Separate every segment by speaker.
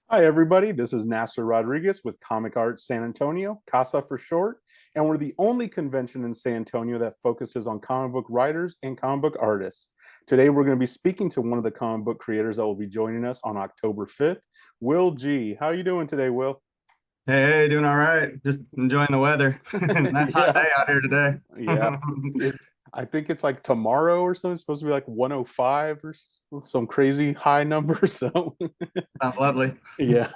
Speaker 1: Hi, everybody. This is Nasser Rodriguez with Comic Arts San Antonio, CASA for short, and we're the only convention in San Antonio that focuses on comic book writers and comic book artists. Today, we're going to be speaking to one of the comic book creators that will be joining us on October 5th, Will G. How are you doing today, Will?
Speaker 2: Hey, doing all right. Just enjoying the weather. Nice hot
Speaker 1: Yeah,
Speaker 2: day out here today.
Speaker 1: yeah. It's I think it's like tomorrow or something. It's supposed to be like 105 or some crazy high number. So
Speaker 2: Sounds lovely.
Speaker 1: yeah.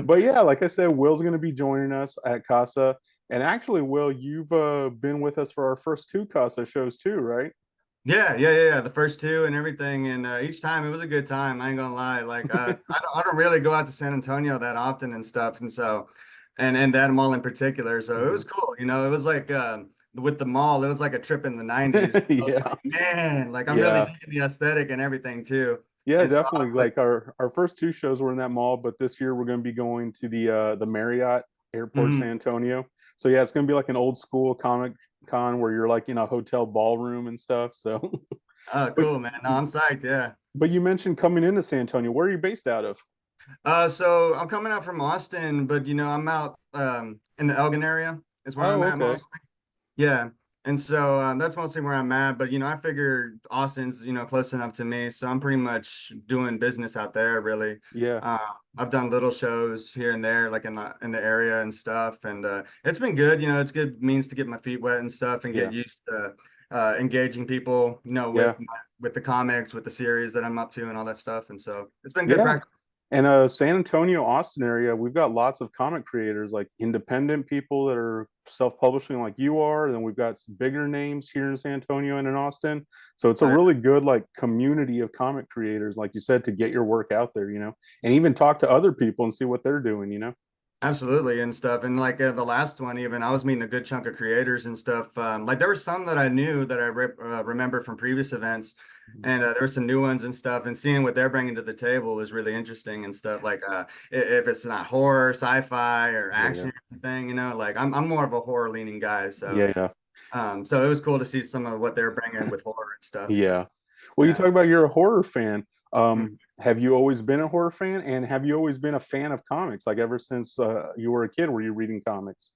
Speaker 1: But yeah, like I said, Will's going to be joining us at Casa. And actually, Will, you've been with us for our first two Casa shows too, right?
Speaker 2: Yeah. The first two and everything, and each time it was a good time. I ain't gonna lie. I don't really go out to San Antonio that often and stuff, and so, and that mall in particular. So it
Speaker 1: Mhm.
Speaker 2: was cool. It was like with the mall, it was like a trip in the '90s. I was
Speaker 1: Yeah.
Speaker 2: like, man, like I'm really
Speaker 1: Yeah.
Speaker 2: digging the aesthetic and everything too.
Speaker 1: Yeah,
Speaker 2: And so I
Speaker 1: definitely.
Speaker 2: was like,
Speaker 1: Like our first two shows were in that mall, but this year we're going to be going to the Marriott Airport San
Speaker 2: mhm.
Speaker 1: Antonio. So yeah, it's going to be like an old school comic con where you're like in a hotel ballroom and stuff. So
Speaker 2: Oh,
Speaker 1: but
Speaker 2: cool, man. No, I'm psyched. Yeah.
Speaker 1: but you mentioned coming into San Antonio. Where are you based out of?
Speaker 2: So I'm coming out from Austin, but I'm out in the Elgin area is where I'm
Speaker 1: Oh,
Speaker 2: at
Speaker 1: okay.
Speaker 2: mostly. Yeah. And so that's mostly where I'm at. But I figured Austin's close enough to me, so I'm pretty much doing business out there really.
Speaker 1: Yeah.
Speaker 2: Uh, I've done little shows here and there, like in the area and stuff, and it's been good. It's good means to get my feet wet and stuff, and get
Speaker 1: Yeah.
Speaker 2: used to engaging people,
Speaker 1: Yeah.
Speaker 2: with the comics, with the series that I'm up to, and all that stuff. And so it's been good
Speaker 1: Yeah.
Speaker 2: practice.
Speaker 1: And San Antonio, Austin area, we've got lots of comic creators, like independent people that are self-publishing like you are. And then we've got some bigger names here in San Antonio and in Austin. So it's a really good like community of comic creators, like you said, to get your work out there, and even talk to other people and see what they're doing.
Speaker 2: Absolutely and stuff. And like the last one, even I was meeting a good chunk of creators and stuff. Like there were some that I knew that I remember from previous events, and there were some new ones and stuff. And seeing what they're bringing to the table is really interesting and stuff. Like if it's not horror, sci-fi, or
Speaker 1: Yeah, yeah.
Speaker 2: action thing, like I'm more of a horror leaning guy. So
Speaker 1: Yeah, yeah.
Speaker 2: so it was cool to see some of what they're bringing with horror and stuff. So
Speaker 1: Yeah. Well, you
Speaker 2: yeah.
Speaker 1: talk about you're a horror fan.
Speaker 2: Mm.
Speaker 1: Have you always been a horror fan? And have you always been a fan of comics? Like ever since you were a kid, were you reading comics?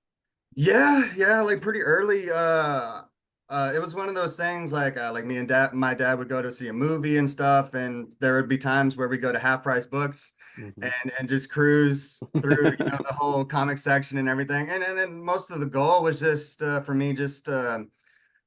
Speaker 2: Yeah, like pretty early. It was one of those things like me and my dad would go to see a movie and stuff, and there would be times where we go to half price books
Speaker 1: Mhm.
Speaker 2: and just cruise through, the whole comic section and everything. And then most of the goal was just for me just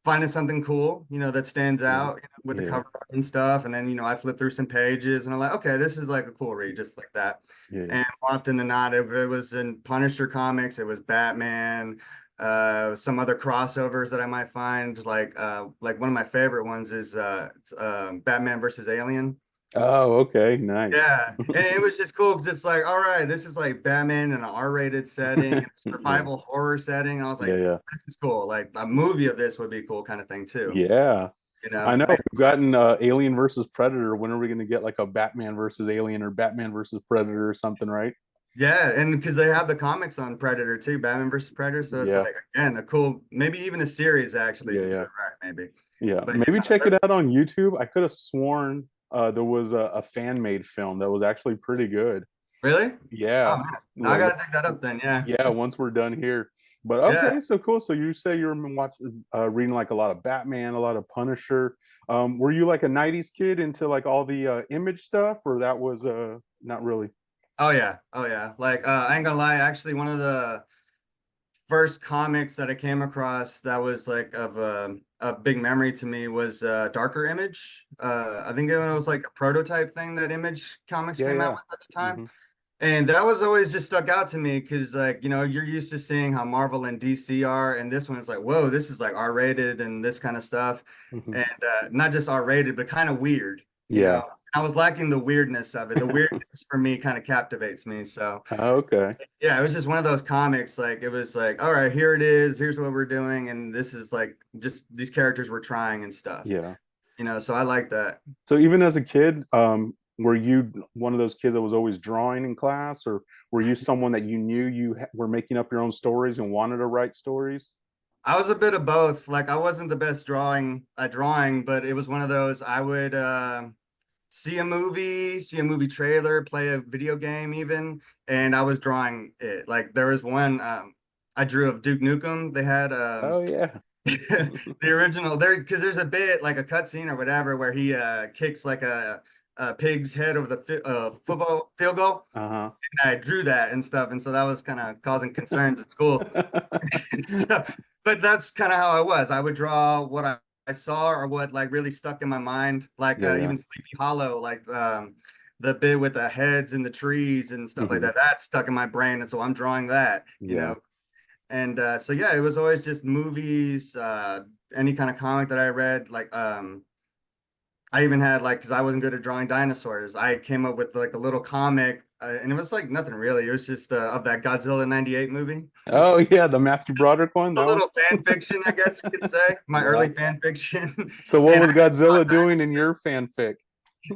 Speaker 2: finding something cool, that stands
Speaker 1: Yeah.
Speaker 2: out, with the
Speaker 1: Yeah.
Speaker 2: cover art and stuff. And then, I flip through some pages and I'm like, okay, this is like a cool read, just like that.
Speaker 1: Yeah.
Speaker 2: And more often than not, if it was in Punisher comics, it was Batman, some other crossovers that I might find. Like one of my favorite ones is Batman versus Alien.
Speaker 1: Oh, okay. Nice.
Speaker 2: Yeah, and it was just cool because it's like, all right, this is like Batman in an R-rated setting,
Speaker 1: Yeah.
Speaker 2: survival horror setting. And I was
Speaker 1: Yeah.
Speaker 2: like,
Speaker 1: Yeah.
Speaker 2: this is cool. Like a movie of this would be cool, kind of thing too.
Speaker 1: Yeah. I know
Speaker 2: Like,
Speaker 1: we've gotten Alien versus Predator. When are we going to get like a Batman versus Alien or Batman versus Predator or something, right?
Speaker 2: yeah, and because they have the comics on Predator too, Batman versus Predator. So it's
Speaker 1: Yeah.
Speaker 2: like again a cool, maybe even a series actually
Speaker 1: Yeah.
Speaker 2: to do
Speaker 1: Yeah.
Speaker 2: it right, maybe.
Speaker 1: Yeah.
Speaker 2: But
Speaker 1: Maybe
Speaker 2: yeah,
Speaker 1: check it out on YouTube. I could have sworn there was a fan made film that was actually pretty good.
Speaker 2: really? Oh
Speaker 1: Yeah.
Speaker 2: man, now I
Speaker 1: Like
Speaker 2: gotta dig that up then. Yeah,
Speaker 1: yeah, once we're done here. But
Speaker 2: yeah.
Speaker 1: okay, so cool. So you say you're watching, reading like a lot of Batman, a lot of Punisher. Were you like a '90s kid into like all the image stuff, or that was not really?
Speaker 2: Oh yeah. Like I ain't gonna lie, actually one of the first comics that I came across that was like of a big memory to me was Darker Image. I think it was like a prototype thing that Image Comics
Speaker 1: Yeah,
Speaker 2: came out
Speaker 1: yeah.
Speaker 2: with at the time.
Speaker 1: Hmm.
Speaker 2: And that was always just stuck out to me because like, you're used to seeing how Marvel and DC are, and this one is like, whoa, this is like R-rated and this kind of stuff.
Speaker 1: Hmm.
Speaker 2: And not just R-rated, but kind of weird, you
Speaker 1: Yeah.
Speaker 2: know. I was lacking the weirdness of it. The weirdness for me kind of captivates me. So
Speaker 1: Okay.
Speaker 2: yeah, it was just one of those comics. Like it was like, all right, here it is. Here's what we're doing, and this is like just these characters we're trying and stuff.
Speaker 1: Yeah.
Speaker 2: So I like that.
Speaker 1: So even as a kid, were you one of those kids that was always drawing in class, or were you someone that you knew you were making up your own stories and wanted to write stories?
Speaker 2: I was a bit of both. Like I wasn't the best drawing at drawing, but it was one of those I would see a movie trailer, play a video game even, and I was drawing it. Like there was one I drew of Duke Nukem. They had
Speaker 1: Oh yeah.
Speaker 2: the original there because there's a bit like a cutscene or whatever where he kicks like a pig's head over the football field goal.
Speaker 1: Uh-huh.
Speaker 2: And I drew that and stuff, and so that was kind of causing concerns at school. So, but that's kind of how I was. I would draw what I saw or what like really stuck in my mind, like
Speaker 1: Yeah, yeah.
Speaker 2: even Sleepy Hollow, like the bit with the heads in the trees and stuff like
Speaker 1: Hmm.
Speaker 2: that. That stuck in my brain, and so I'm drawing that, you
Speaker 1: Yeah.
Speaker 2: know. And so yeah, it was always just movies, any kind of comic that I read. Like I even had like because I wasn't good at drawing dinosaurs, I came up with like a little comic, and it was like nothing really. It was just of that Godzilla '98 movie.
Speaker 1: Oh yeah, the Matthew Broderick one,
Speaker 2: A
Speaker 1: that one.
Speaker 2: little fan fiction, I guess you could say, my
Speaker 1: Yeah.
Speaker 2: early fan fiction.
Speaker 1: So what
Speaker 2: And
Speaker 1: was
Speaker 2: I draw
Speaker 1: Godzilla doing in
Speaker 2: dinosaurs.
Speaker 1: your fanfic?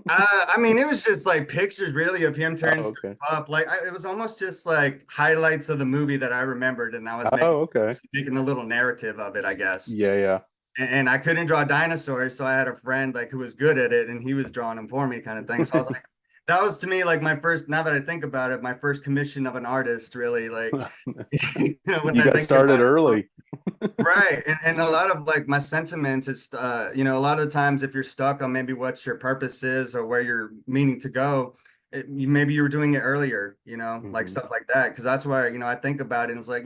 Speaker 2: I mean, it was just like pictures really of him
Speaker 1: Oh,
Speaker 2: turning stuff
Speaker 1: okay.
Speaker 2: up. Like it was almost just like highlights of the movie that I remembered, and I was
Speaker 1: Oh, okay.
Speaker 2: making a little narrative of it, I guess.
Speaker 1: Yeah, yeah.
Speaker 2: And I couldn't draw dinosaurs, so I had a friend like who was good at it, and he was drawing them for me, kind of thing. So I was like, that was to me like my first. Now that I think about it, my first commission of an artist, really. Like, when
Speaker 1: You
Speaker 2: I
Speaker 1: got
Speaker 2: think
Speaker 1: started
Speaker 2: about it.
Speaker 1: early.
Speaker 2: Right. And a lot of like my sentiments is a lot of the times if you're stuck on maybe what your purpose is or where you're meaning to go, maybe you were doing it earlier, like
Speaker 1: Hmm.
Speaker 2: stuff like that. Because that's where, I think about it and it's like,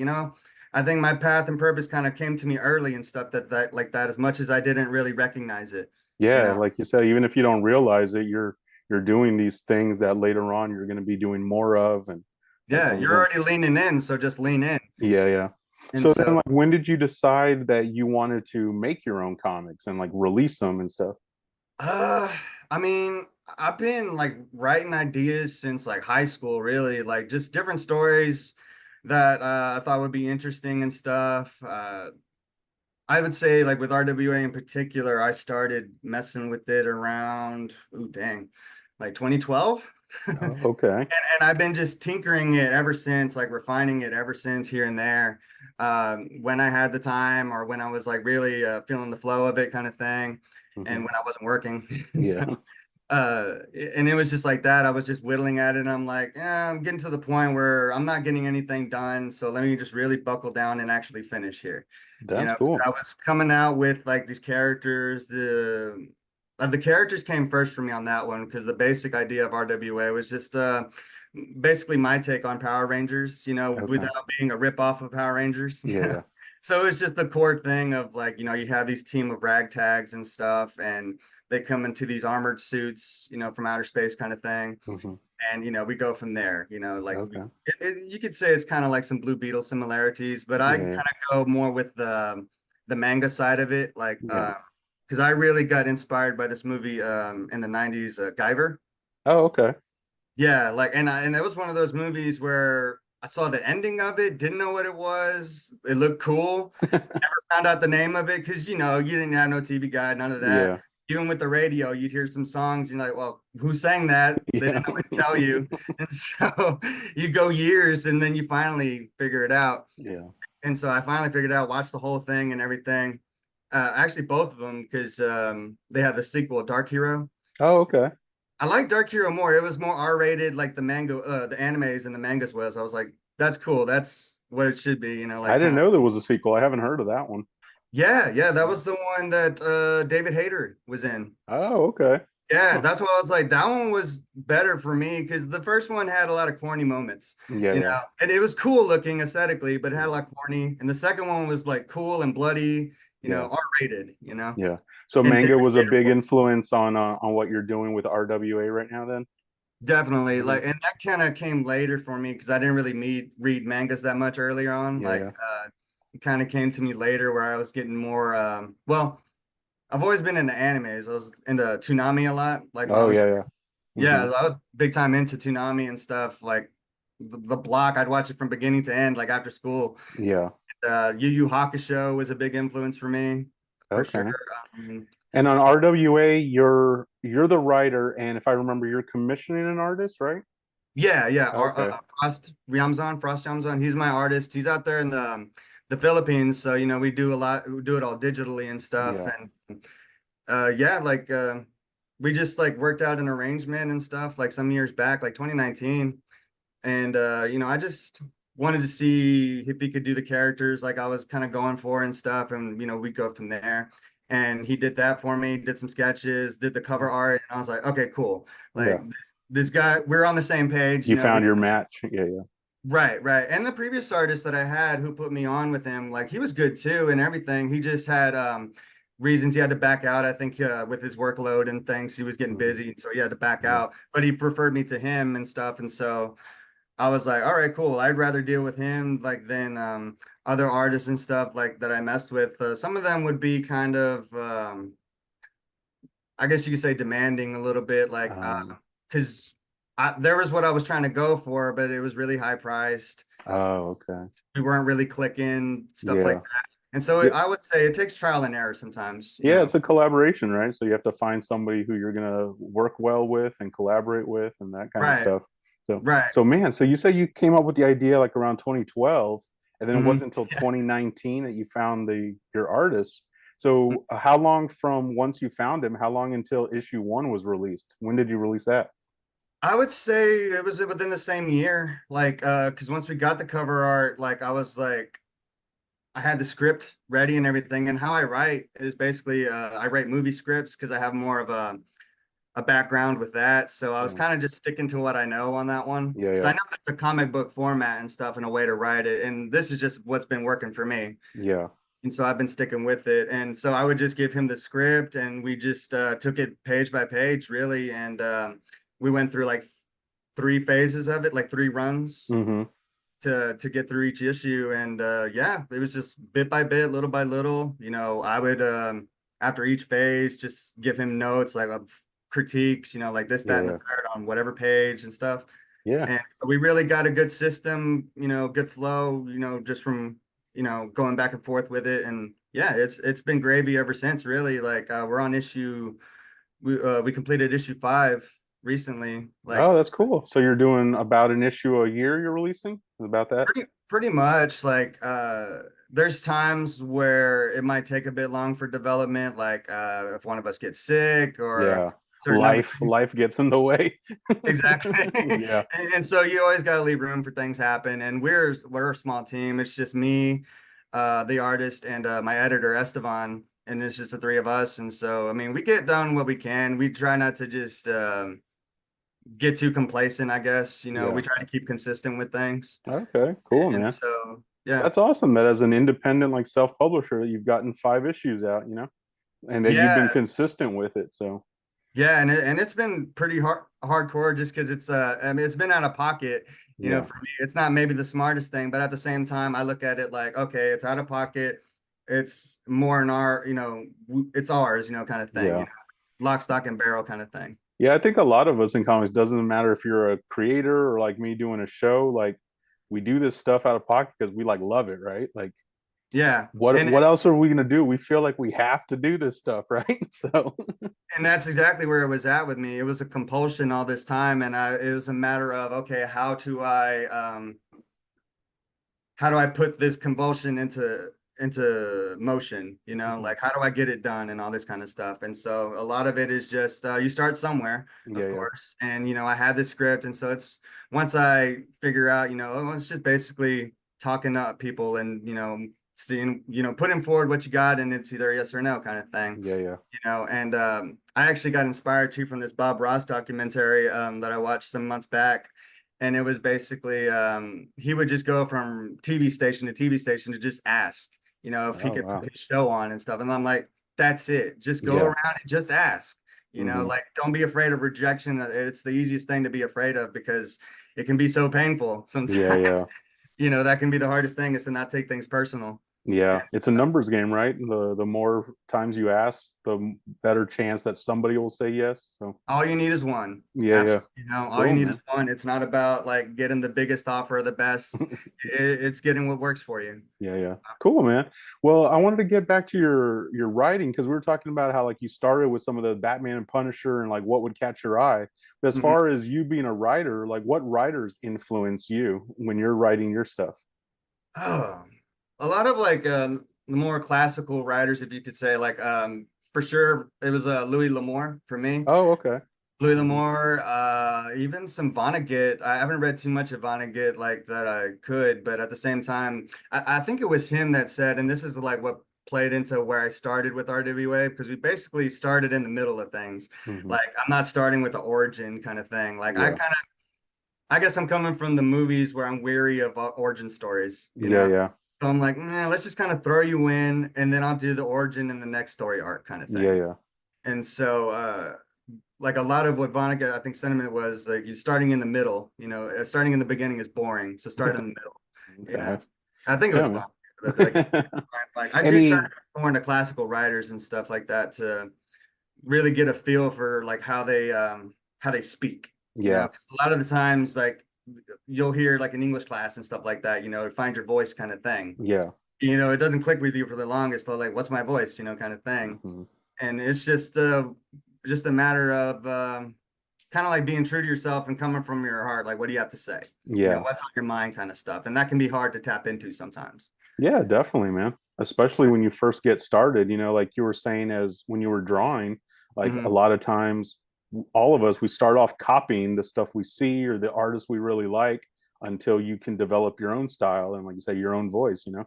Speaker 2: I think my path and purpose kind of came to me early and stuff that like that as much as I didn't really recognize it, you
Speaker 1: Yeah,
Speaker 2: know.
Speaker 1: like you said, even if you don't realize it, you're doing these things that later on you're going to be doing more of, and that
Speaker 2: Yeah,
Speaker 1: comes
Speaker 2: you're
Speaker 1: in.
Speaker 2: already leaning in, so just lean in.
Speaker 1: Yeah, yeah.
Speaker 2: And
Speaker 1: So then,
Speaker 2: so
Speaker 1: like, when did you decide that you wanted to make your own comics and like release them and stuff?
Speaker 2: Uh, I mean, I've been like writing ideas since like high school, really, like just different stories that I thought would be interesting and stuff. I would say like with RWA in particular, I started messing with it around, ooh, dang, like 2012.
Speaker 1: Oh, okay.
Speaker 2: And I've been just tinkering it ever since, like refining it ever since here and there. When I had the time or when I was like really feeling the flow of it kind of thing. And
Speaker 1: Hmm.
Speaker 2: when I wasn't working.
Speaker 1: Yeah,
Speaker 2: So, uh, and it was just like that. I was just whittling at it. And I'm like, yeah, I'm getting to the point where I'm not getting anything done. So let me just really buckle down and actually finish here.
Speaker 1: that's cool.
Speaker 2: I was coming out with like these characters. The characters came first for me on that one because the basic idea of RWA was just basically my take on Power Rangers,
Speaker 1: Okay.
Speaker 2: without being a ripoff of Power Rangers.
Speaker 1: Yeah, yeah.
Speaker 2: So it's just the core thing of like, you have these team of ragtags and stuff, and they come into these armored suits, from outer space kind of thing.
Speaker 1: Hmm.
Speaker 2: And, we go from there, like
Speaker 1: Okay.
Speaker 2: you could say it's kind of like some Blue Beetle similarities, but I
Speaker 1: Yeah,
Speaker 2: kind
Speaker 1: yeah.
Speaker 2: of go more with the manga side of it, like,
Speaker 1: Yeah.
Speaker 2: because I really got inspired by this movie in the 90s, Guyver.
Speaker 1: Oh, okay.
Speaker 2: Yeah, like and that was one of those movies where I saw the ending of it, didn't know what it was. It looked cool. Never found out the name of it because you didn't have no TV guide, none of that.
Speaker 1: Yeah,
Speaker 2: Even with the radio, you'd hear some songs, and you're like, well, who sang that? They
Speaker 1: yeah,
Speaker 2: didn't know what to tell you. And so you go years and then you finally figure it out.
Speaker 1: yeah.
Speaker 2: And so I finally figured out, watched the whole thing and everything. Actually, both of them because they had the sequel, Dark Hero.
Speaker 1: Oh, okay.
Speaker 2: I like Dark Hero more. It was more R-rated, like the manga, the animes and the mangas was. I was like, that's cool. That's what it should be,
Speaker 1: I
Speaker 2: like
Speaker 1: didn't
Speaker 2: kind of.
Speaker 1: know there was a sequel. I haven't heard of that one.
Speaker 2: Yeah, yeah, that was the one that David Hayter was in.
Speaker 1: Oh, okay.
Speaker 2: Yeah,
Speaker 1: Huh.
Speaker 2: that's why I was like, that one was better for me because the first one had a lot of corny moments,
Speaker 1: Yeah, yeah,
Speaker 2: and it was cool looking aesthetically, but it had a
Speaker 1: yeah,
Speaker 2: lot of corny. And the second one was like cool and bloody,
Speaker 1: yeah,
Speaker 2: R-rated,
Speaker 1: yeah. So
Speaker 2: And
Speaker 1: manga
Speaker 2: David
Speaker 1: was a
Speaker 2: Hayter
Speaker 1: big
Speaker 2: was
Speaker 1: influence on what you're doing with RWA right now, then?
Speaker 2: definitely
Speaker 1: Hmm.
Speaker 2: like, and that kind of came later for me because I didn't really read mangas that much earlier on.
Speaker 1: Yeah,
Speaker 2: Like,
Speaker 1: yeah.
Speaker 2: it kind of came to me later where I was getting more. Well, I've always been into animes. I was into Toonami a lot. Like when I
Speaker 1: Oh,
Speaker 2: was,
Speaker 1: yeah, yeah.
Speaker 2: yeah,
Speaker 1: Hmm.
Speaker 2: I was big time into Toonami and stuff. Like the block, I'd watch it from beginning to end, like after school.
Speaker 1: Yeah.
Speaker 2: Yu Yu Hakusho was a big influence for me, for sure.
Speaker 1: Okay.
Speaker 2: Um,
Speaker 1: And on RWA, you're the writer, and if I remember, you're commissioning an artist, right?
Speaker 2: Yeah, yeah.
Speaker 1: Okay.
Speaker 2: Frost Ramzan, he's my artist. He's out there in the Philippines, so we do a lot. We do it all digitally and stuff,
Speaker 1: Yeah.
Speaker 2: and yeah, like we just like worked out an arrangement and stuff like some years back, like 2019. And you know, I just wanted to see if he could do the characters like I was kind of going for and stuff. And you know, we'd go from there. And he did that for me, did some sketches, did the cover art, and I was like, okay, cool. Like
Speaker 1: Yeah.
Speaker 2: this guy, we're on the same page, you
Speaker 1: You
Speaker 2: know, we
Speaker 1: found your match. Yeah, yeah.
Speaker 2: right, right. And the previous artist that I had who put me on with him, like he was good too and everything. He just had reasons he had to back out. I think with his workload and things, he was getting
Speaker 1: Mhm.
Speaker 2: busy, so he had to back
Speaker 1: Yeah.
Speaker 2: out. But he preferred me to him and stuff. And so I was like, all right, cool. I'd rather deal with him like than other artists and stuff like that I messed with. Some of them would be kind of I guess you could say demanding a little bit, like because there was what I was trying to go for, but it was really high priced.
Speaker 1: Oh, okay.
Speaker 2: We weren't really clicking, stuff like
Speaker 1: Yeah.
Speaker 2: that. And so
Speaker 1: Yeah.
Speaker 2: I would say it takes trial and error sometimes, you
Speaker 1: Yeah,
Speaker 2: know.
Speaker 1: it's a collaboration, right? So you have to find somebody who you're gonna work well with and collaborate with and that kind of
Speaker 2: Right,
Speaker 1: stuff. So
Speaker 2: right.
Speaker 1: so man, so you say you came up with the idea like around 2012, and then it
Speaker 2: Hmm.
Speaker 1: wasn't until 2019 that you found the your artist. So how long from once you found him, how long until issue one was released? When did you release that?
Speaker 2: I would say it was within the same year, like, because once we got the cover art, like, I was like, I had the script ready and everything. And how I write is basically, I write movie scripts because I have more of a background with that. So I was
Speaker 1: Yeah,
Speaker 2: kind of just sticking to what I know on that one.
Speaker 1: yeah,
Speaker 2: Because
Speaker 1: yeah,
Speaker 2: I know there's a comic book format and stuff and a way to write it. And this is just what's been working for me.
Speaker 1: yeah.
Speaker 2: And so I've been sticking with it. And so I would just give him the script and we just took it page by page, really. And we went through like three phases of it, like three runs
Speaker 1: Mm-hmm.
Speaker 2: to get through each issue. And yeah, it was just bit by bit, little by little. You know, I would after each phase just give him notes like of critiques, you know, like this,
Speaker 1: Yeah,
Speaker 2: that, and the
Speaker 1: yeah,
Speaker 2: third on whatever page and stuff.
Speaker 1: yeah.
Speaker 2: And we really got a good system, you know, good flow, you know, just from, you know, going back and forth with it. And yeah, it's been gravy ever since, really. Like we're on issue we completed issue 5 recently.
Speaker 1: Oh,
Speaker 2: Like
Speaker 1: that's cool. So you're doing about an issue a year you're releasing? About that?
Speaker 2: pretty much like there's times where it might take a bit long for development, like if one of us gets sick or
Speaker 1: Yeah.
Speaker 2: certain other things.
Speaker 1: Life gets in the way.
Speaker 2: Exactly.
Speaker 1: Yeah.
Speaker 2: And so you always got to leave room for things happen. And we're a small team. It's just me, the artist, and my editor Esteban, and it's just the three of us. And so I mean, we get done what we can. We try not to just get too complacent, I guess. You know, we
Speaker 1: Yeah.
Speaker 2: try to keep consistent with things.
Speaker 1: Okay, cool,
Speaker 2: And
Speaker 1: man.
Speaker 2: so yeah.
Speaker 1: That's awesome that as an independent like self-publisher, you've gotten 5 issues out, and that you've been
Speaker 2: Yeah,
Speaker 1: consistent with it. So,
Speaker 2: yeah, and it's been pretty hardcore just because it's I mean it's been out of pocket, you know,
Speaker 1: yeah.
Speaker 2: for me. It's not maybe the smartest thing, but at the same time, I look at it like, okay, it's out of pocket. It's more in our, you know, it's ours, you know, kind of thing, you
Speaker 1: Yeah.
Speaker 2: know, lock, stock, and barrel kind of thing.
Speaker 1: Yeah, I think a lot of us in comics doesn't matter if you're a creator or like me doing a show, like we do this stuff out of pocket because we like love it, right? Like
Speaker 2: Yeah, and
Speaker 1: what else are we gonna do? We feel like we have to do this stuff, right? So
Speaker 2: and that's exactly where it was at with me. It was a compulsion all this time, and it was a matter of okay, how do I put this convulsion into motion, you know,
Speaker 1: Mhm.
Speaker 2: like how do I get it done and all this kind of stuff. And so a lot of it is just you start somewhere,
Speaker 1: Yeah,
Speaker 2: of
Speaker 1: yeah.
Speaker 2: course. And you know, I had this script, and so it's once I figure out, you know, oh, it's just basically talking to people and you know, seeing, you know, putting forward what you got, and it's either yes or no kind of thing,
Speaker 1: Yeah, yeah.
Speaker 2: you know. And I actually got inspired too from this Bob Ross documentary that I watched some months back. And it was basically he would just go from TV station to TV station to just ask, you know, if he
Speaker 1: Oh
Speaker 2: could put
Speaker 1: wow.
Speaker 2: his show on and stuff. And I'm like, that's it. Just go
Speaker 1: Yeah.
Speaker 2: around and just ask. You know,
Speaker 1: Hmm.
Speaker 2: like don't be afraid of rejection. It's the easiest thing to be afraid of because it can be so painful
Speaker 1: Yeah,
Speaker 2: sometimes.
Speaker 1: yeah.
Speaker 2: You know, that can be the hardest thing is to not take things personal.
Speaker 1: Yeah, it's a numbers game, right? The more times you ask, the better chance that somebody will say yes. So,
Speaker 2: All you need is one.
Speaker 1: yeah, yeah.
Speaker 2: Absolutely. You know, all you
Speaker 1: Cool,
Speaker 2: need is
Speaker 1: man.
Speaker 2: one. It's not about like getting the biggest offer or the best. It's getting what works for you.
Speaker 1: Yeah, yeah. Cool, man. Well, I wanted to get back to your writing because we were talking about how like you started with some of the Batman and Punisher and like what would catch your eye. But as
Speaker 2: Mhm.
Speaker 1: far as you being a writer, like what writers influence you when you're writing your stuff?
Speaker 2: Oh, a lot of like the more classical writers, if you could say, like for sure. It was Louis L'Amour for me.
Speaker 1: Oh, okay.
Speaker 2: Louis
Speaker 1: Mhm.
Speaker 2: L'Amour, even some Vonnegut. I haven't read too much of Vonnegut like that I could, but at the same time, I think it was him that said, and this is like what played into where I started with RWA, because we basically started in the middle of things.
Speaker 1: Mhm.
Speaker 2: Like I'm not starting with the origin kind of thing. Like
Speaker 1: Yeah.
Speaker 2: I guess I'm coming from the movies where I'm weary of origin stories, you
Speaker 1: Yeah,
Speaker 2: know?
Speaker 1: yeah.
Speaker 2: So I'm like, let's just kind of throw you in, and then I'll do the origin in the next story arc kind of
Speaker 1: Yeah,
Speaker 2: thing.
Speaker 1: yeah.
Speaker 2: And so, like a lot of what Vonnegut, I think, sentiment was like you starting in the middle, starting in the beginning is boring. So start in the middle, you know.
Speaker 1: Okay.
Speaker 2: I think it
Speaker 1: Yeah,
Speaker 2: was
Speaker 1: man.
Speaker 2: Vonnegut, but like I do try to
Speaker 1: Any,
Speaker 2: go into classical writers and stuff like that to really get a feel for like how they speak.
Speaker 1: yeah,
Speaker 2: 'Cause a lot of the times like you'll hear like an English class and stuff like that, find your voice kind of thing.
Speaker 1: yeah.
Speaker 2: It doesn't click with you for the longest, so like, what's my voice, kind of thing.
Speaker 1: Mhm.
Speaker 2: And it's just a matter of kind of like being true to yourself and coming from your heart. Like, what do you have to say?
Speaker 1: Yeah.
Speaker 2: What's on your mind kind of stuff. And that can be hard to tap into sometimes.
Speaker 1: Yeah, definitely, man. Especially when you first get started, like you were saying, as when you were drawing, like a
Speaker 2: Hmm.
Speaker 1: lot of times, all of us, we start off copying the stuff we see or the artists we really like until you can develop your own style and, like you say, your own voice. So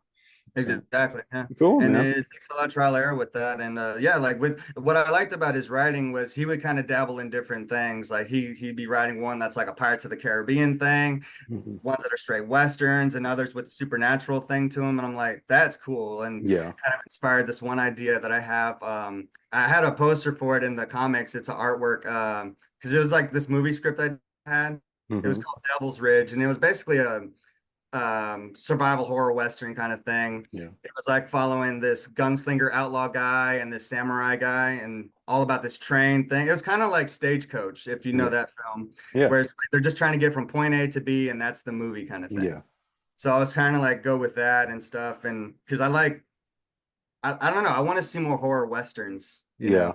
Speaker 2: Exactly. Yeah.
Speaker 1: cool,
Speaker 2: And
Speaker 1: man.
Speaker 2: it takes a lot of trial error with that. And yeah, like with what I liked about his writing was he would kind of dabble in different things. Like he'd be writing one that's like a Pirates of the Caribbean thing,
Speaker 1: Mhm.
Speaker 2: ones that are straight westerns, and others with a supernatural thing to them. And I'm like, that's cool. And
Speaker 1: Yeah.
Speaker 2: kind of inspired this one idea that I have. I had a poster for it in the comics. It's an artwork because it was like this movie script I had. It was
Speaker 1: Hmm.
Speaker 2: called Devil's Ridge, and it was basically a survival horror western kind of thing.
Speaker 1: Yeah.
Speaker 2: It was like following this gunslinger outlaw guy and this samurai guy and all about this train thing. It was kind of like Stagecoach, if you know
Speaker 1: Yeah.
Speaker 2: that film,
Speaker 1: Yeah.
Speaker 2: where it's like they're just trying to get from point A to B, and that's the movie kind of thing.
Speaker 1: Yeah.
Speaker 2: So I was kind of like go with that and stuff, and because I don't know, I want to see more horror westerns,
Speaker 1: Yeah.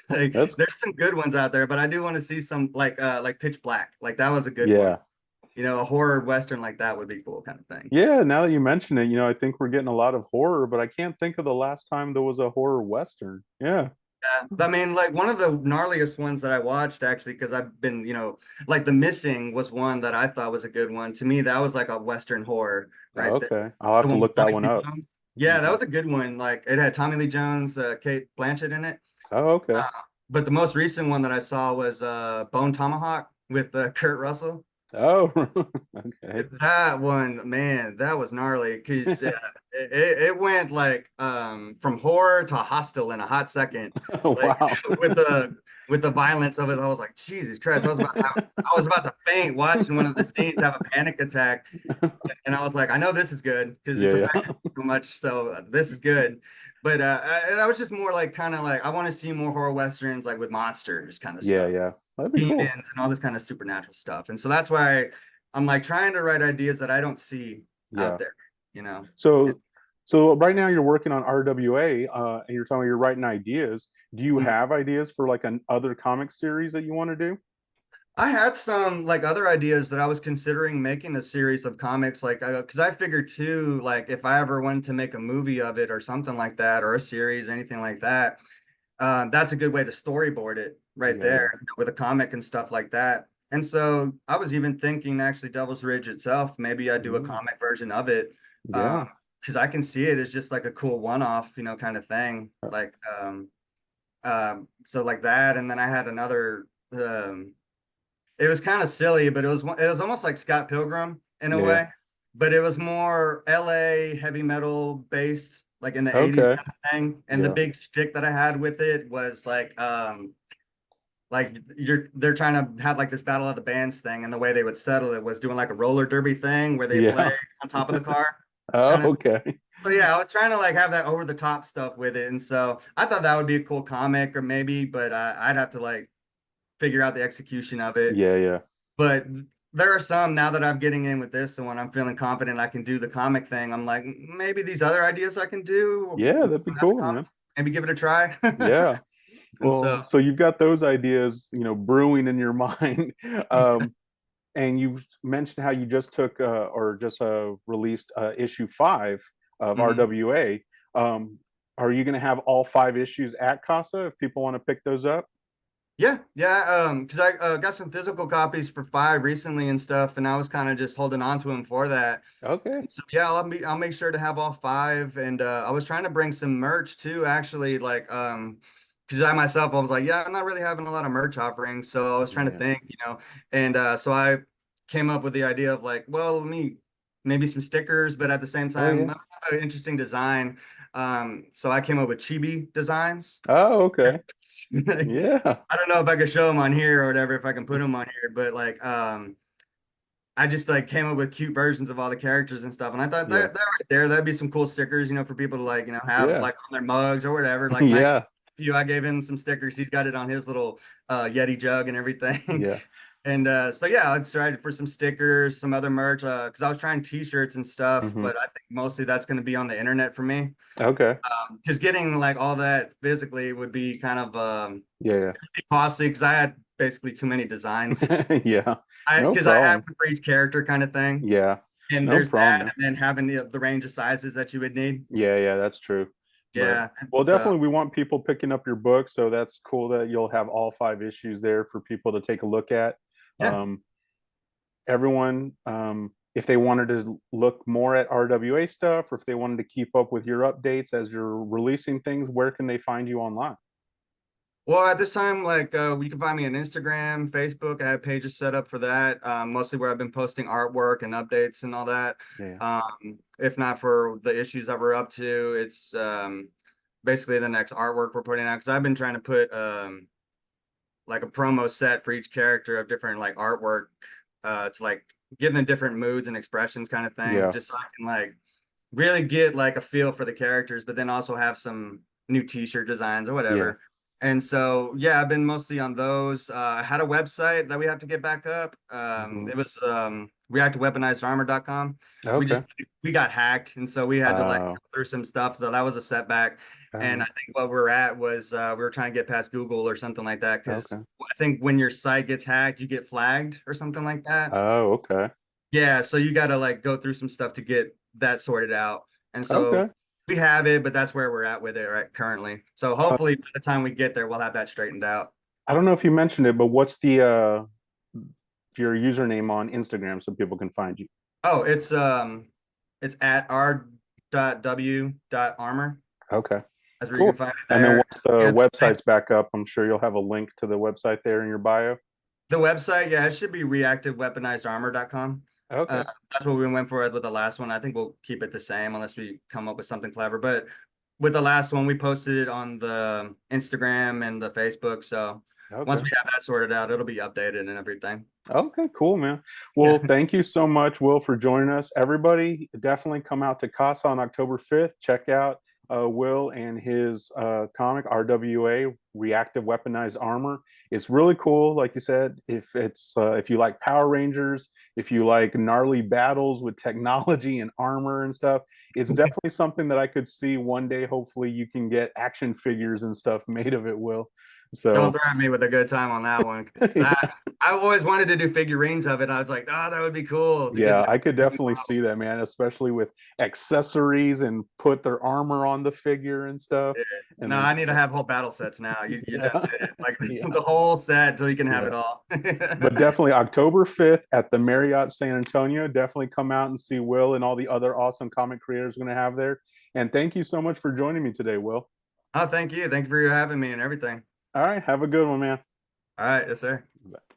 Speaker 2: like
Speaker 1: That's
Speaker 2: there's some good ones out there, but I do want to see some like Pitch Black, like that was a good one.
Speaker 1: yeah.
Speaker 2: A horror western like that would be cool, kind of thing.
Speaker 1: Yeah, now that you mention it, I think we're getting a lot of horror, but I can't think of the last time there was a horror western. Yeah.
Speaker 2: Yeah, I mean, like one of the gnarliest ones that I watched actually, because I've been, like The Missing was one that I thought was a good one. To me, that was like a Western horror right there.
Speaker 1: Okay. I'll have
Speaker 2: The
Speaker 1: to
Speaker 2: one with
Speaker 1: look that
Speaker 2: Tommy
Speaker 1: one
Speaker 2: Lee
Speaker 1: up.
Speaker 2: Jones. Yeah, that
Speaker 1: Hmm.
Speaker 2: was a good one. Like it had Tommy Lee Jones, Kate Blanchett in it.
Speaker 1: Oh, okay.
Speaker 2: Uh, but the most recent one that I saw was Bone Tomahawk with Kurt Russell.
Speaker 1: Oh, okay.
Speaker 2: That one, man, that was gnarly because it went like from horror to hostile in a hot second. Like
Speaker 1: Wow.
Speaker 2: with the violence of it, I was like, Jesus Christ, I was about to faint watching one of the scenes have a panic attack. And I was like, I know this is good because it's
Speaker 1: Yeah,
Speaker 2: affected
Speaker 1: yeah.
Speaker 2: me so much, so this is good. But and I was just more like kind of like I want to see more horror westerns like with monsters kind of
Speaker 1: Yeah,
Speaker 2: stuff,
Speaker 1: yeah. That'd be
Speaker 2: demons
Speaker 1: cool.
Speaker 2: and all this kind of supernatural stuff. And so that's why I'm like trying to write ideas that I don't see out
Speaker 1: Yeah.
Speaker 2: there, you know.
Speaker 1: So so right now you're working on RWA, and you're telling me you're writing ideas. Do you
Speaker 2: Mhm.
Speaker 1: have ideas for like an other comic series that you want to do?
Speaker 2: I had some like other ideas that I was considering making a series of comics, like because I figured too, like if I ever wanted to make a movie of it or something like that, or a series, anything like that, that's a good way to storyboard it right
Speaker 1: Yeah,
Speaker 2: there
Speaker 1: yeah.
Speaker 2: with a comic and stuff like that. And so I was even thinking actually Devil's Ridge itself, maybe I do a
Speaker 1: Mm,
Speaker 2: comic version of it.
Speaker 1: yeah.
Speaker 2: Because I can see it as just like a cool one-off, kind of thing. Like so like that. And then I had another it was kind of silly, but it was almost like Scott Pilgrim in a
Speaker 1: Yeah, yeah.
Speaker 2: way, but it was more LA heavy metal based, like in the 80s
Speaker 1: Okay.
Speaker 2: kind of thing. And the
Speaker 1: Yeah.
Speaker 2: big stick that I had with it was like they're trying to have like this battle of the bands thing, and the way they would settle it was doing like a roller derby thing where they play
Speaker 1: Yeah.
Speaker 2: on top of the car.
Speaker 1: Oh,
Speaker 2: Kind of.
Speaker 1: okay.
Speaker 2: So yeah, I was trying to like have that over the top stuff with it, and so I thought that would be a cool comic, or maybe, but I'd have to like figure out the execution of it.
Speaker 1: Yeah, yeah.
Speaker 2: But there are some now that I'm getting in with this, and when I'm feeling confident I can do the comic thing, I'm like, maybe these other ideas I can do
Speaker 1: Yeah, that'd be
Speaker 2: as a
Speaker 1: cool,
Speaker 2: comic,
Speaker 1: man.
Speaker 2: maybe give it a try.
Speaker 1: Yeah.
Speaker 2: And so,
Speaker 1: Well, so you've got those ideas, brewing in your mind. Um, and you mentioned how you just took or just released issue 5 of
Speaker 2: mhm.
Speaker 1: RWA. are you going to have all 5 issues at C.A.S.A if people want to pick those up?
Speaker 2: Yeah, because I got some physical copies for 5 recently and stuff, and I was kind of just holding on to them for that.
Speaker 1: Okay.
Speaker 2: So yeah, I'll make sure to have all 5, and I was trying to bring some merch too, actually, like because I myself I was like, yeah, I'm not really having a lot of merch offerings, so I was trying to
Speaker 1: Yeah.
Speaker 2: think, and so I came up with the idea of like, well, let me maybe some stickers, but at the same
Speaker 1: Oh
Speaker 2: time,
Speaker 1: yeah.
Speaker 2: I have an interesting design. So I came up with chibi designs.
Speaker 1: Oh, okay. Yeah.
Speaker 2: I don't know if I could show them on here or whatever, if I can put them on here, but like I just like came up with cute versions of all the characters and stuff. And I thought
Speaker 1: Yeah.
Speaker 2: they're right there. That'd be some cool stickers, for people to like, have
Speaker 1: Yeah.
Speaker 2: like on their mugs or whatever. Like my
Speaker 1: Yeah.
Speaker 2: few, I gave him some stickers. He's got it on his little Yeti jug and everything.
Speaker 1: Yeah.
Speaker 2: And so yeah, I tried for some stickers, some other merch, because I was trying t-shirts and stuff,
Speaker 1: Hmm.
Speaker 2: but I think mostly that's going to be on the internet for me.
Speaker 1: Okay.
Speaker 2: Because getting like all that physically would be kind of
Speaker 1: Yeah.
Speaker 2: costly because I had basically too many designs.
Speaker 1: Yeah.
Speaker 2: I
Speaker 1: No
Speaker 2: because I have
Speaker 1: problem.
Speaker 2: one for each character kind of thing.
Speaker 1: Yeah.
Speaker 2: And
Speaker 1: No
Speaker 2: there's
Speaker 1: problem,
Speaker 2: that,
Speaker 1: man.
Speaker 2: and then having the range of sizes that you would need.
Speaker 1: Yeah, yeah, that's true. But
Speaker 2: Yeah.
Speaker 1: well,
Speaker 2: So
Speaker 1: definitely we want people picking up your book, so that's cool that you'll have all 5 issues there for people to take a look at.
Speaker 2: yeah.
Speaker 1: Um, everyone, if they wanted to look more at RWA stuff, or if they wanted to keep up with your updates as you're releasing things, where can they find you online?
Speaker 2: Well, at this time, like you can find me on Instagram, Facebook. I have pages set up for that. Mostly where I've been posting artwork and updates and all that.
Speaker 1: Yeah.
Speaker 2: If not for the issues that we're up to, it's basically the next artwork we're putting out. Because I've been trying to put like a promo set for each character of different like artwork to like give them different moods and expressions kind of thing,
Speaker 1: Yeah.
Speaker 2: just so I can like really get like a feel for the characters, but then also have some new t-shirt designs or
Speaker 1: Yeah.
Speaker 2: whatever. And so yeah, I've been mostly on those. I had a website that we have to get back up.
Speaker 1: Hmm.
Speaker 2: It was reactiveweaponizedarmor.com. we just
Speaker 1: Okay.
Speaker 2: we got hacked, and so we had to like
Speaker 1: Uh,
Speaker 2: go through some stuff, so that was a setback. And I
Speaker 1: uh,
Speaker 2: think what we're at was we were trying to get past Google or something like that, because
Speaker 1: okay.
Speaker 2: I think when your site gets hacked, you get flagged or something like that.
Speaker 1: Oh, okay.
Speaker 2: Yeah, so you got to like go through some stuff to get that sorted out. And so
Speaker 1: Okay.
Speaker 2: we have it, but that's where we're at with it right currently. So
Speaker 1: Uh,
Speaker 2: hopefully by the time we get there, we'll have that straightened out.
Speaker 1: I don't know if you mentioned it, but what's the your username on Instagram so people can find you?
Speaker 2: Oh, it's at r.w.armor.
Speaker 1: Okay.
Speaker 2: That's where you
Speaker 1: Cool.
Speaker 2: can find it
Speaker 1: And then
Speaker 2: there.
Speaker 1: once the
Speaker 2: And
Speaker 1: website's back up, I'm sure you'll have a link to the website there in your bio.
Speaker 2: the website, yeah, it should be reactiveweaponizedarmor.com.
Speaker 1: Okay.
Speaker 2: That's what we went for with the last one. I think we'll keep it the same unless we come up with something clever. But with the last one, we posted it on the Instagram and the Facebook. So once
Speaker 1: Okay.
Speaker 2: we have that sorted out, it'll be updated and everything.
Speaker 1: Okay, cool, man.
Speaker 2: Yeah.
Speaker 1: Well, thank you so much, Will, for joining us. Everybody, definitely come out to C.A.S.A on October 5th. Check out Will and his comic, RWA, Reactive Weaponized Armor. It's really cool. Like you said, if you like Power Rangers, if you like gnarly battles with technology and armor and stuff, it's definitely something that I could see one day. Hopefully, you can get action figures and stuff made of it, Will.
Speaker 2: Don't
Speaker 1: So,
Speaker 2: threaten me with a good time on that one, because that I always wanted to do figurines of it. I was like, oh, that would be cool to get
Speaker 1: yeah,
Speaker 2: like
Speaker 1: I could definitely see that, man, especially with accessories and put their armor on the figure and stuff.
Speaker 2: yeah.
Speaker 1: And
Speaker 2: No,
Speaker 1: then,
Speaker 2: I need to have whole battle sets now. You'd have
Speaker 1: yeah,
Speaker 2: to like
Speaker 1: yeah,
Speaker 2: the whole set till you can have
Speaker 1: yeah.
Speaker 2: it all.
Speaker 1: But definitely October 5th at the Marriott San Antonio. Definitely come out and see Will and all the other awesome comic creators we're going to have there. And thank you so much for joining me today, Will.
Speaker 2: Oh, thank you. Thank you for having me and everything.
Speaker 1: All right. Have a good one, man.
Speaker 2: All right, yes, sir.